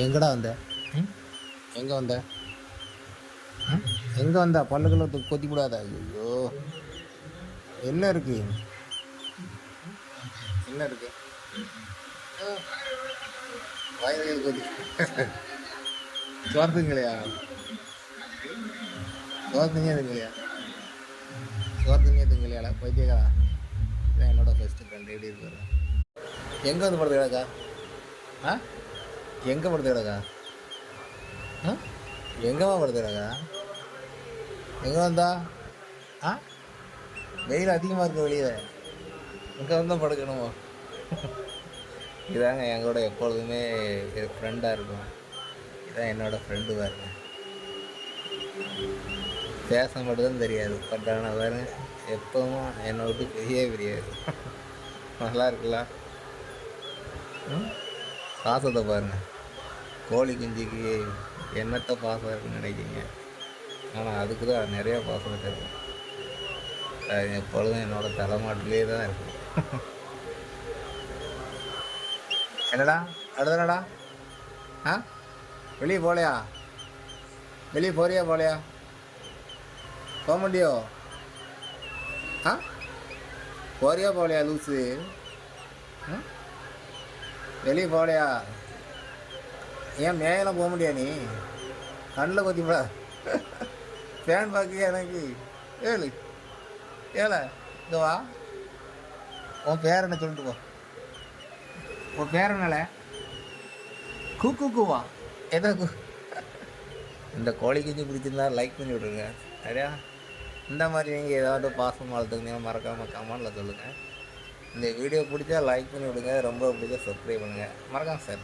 எங்கடா வந்த? ம்? எங்க வந்த? ம்? எங்க வந்த? பல்லுக்குள்ள கொத்தி விடாத. ஐயோ, என்ன இருக்கு? என்ன இருக்கு? வயதில் கொத்தி சோர்த்துங்களையா? சோர்த்துங்க இதுங்களையா? சோர்த்துங்க இதுங்களையால பைத்தியக்காரா? இதான் என்னோட பெஸ்ட் ஃப்ரெண்ட். எப்படி இருக்காரு? எங்க வந்து படுத்து கிடக்கா? ஆ, எங்க படுத்து கிடக்கா? ஆ, எங்கம்மா படுத்து கிடக்கா? எங்க வந்தா? ஆ, வெயில் அதிகமாக இருக்கு வெளியே. இங்கே வந்து படுக்கணுமோ? இதாங்க என் கூட எப்பொழுதுமே ஃப்ரெண்டாக இருக்கும். இதான் என்னோடய ஃப்ரெண்டு பாருங்க. பேச மட்டும்தான் தெரியாது, பட் ஆனால் பாருங்க எப்பவும் என்னை விட்டு பிரியாது. நல்லா இருக்குல்ல? பாசத்தை பாருங்க. கோழி குஞ்சுக்கு என்னத்த பாசம் இருக்குன்னு நினைக்கிங்க, ஆனால் அதுக்கு தான் நிறைய பாசம் இருக்கும். அது எப்பொழுதும் என்னோட தலைமாட்டிலே தான் இருக்கும். என்னடா அடுத்தனடா? ஆ, வெளியே போகலையா? வெளியே போறியா போலையா? போக முடியோ? ஆ, போறியா போலையா லூஸு? வெளியே போகலையா? ஏன் மேயெல்லாம் போக முடியா? நீ கண்ணில் கொத்தி போட ஃபேன் பார்க்க எனக்கு ஏழு ஏழை இங்கே வா. உன் பேர் என்ன சொல்லிட்டு போ. உன் பேர் என்னல? கூவா எதோ இந்த கோழி குஞ்சு பிடிச்சிருந்தா லைக் பண்ணி விட்ருங்க. சரியா? இந்த மாதிரி நீங்கள் ஏதாவது பாசம் வளர்த்துருந்தீங்கன்னா மறக்காமல் கமெண்டில் சொல்லுங்கள். இந்த வீடியோ பிடிச்சா லைக் பண்ணி விடுங்க, ரொம்ப பிடிச்சா சப்ஸ்கிரைப் பண்ணுங்கள். மறக்காமல் சார்.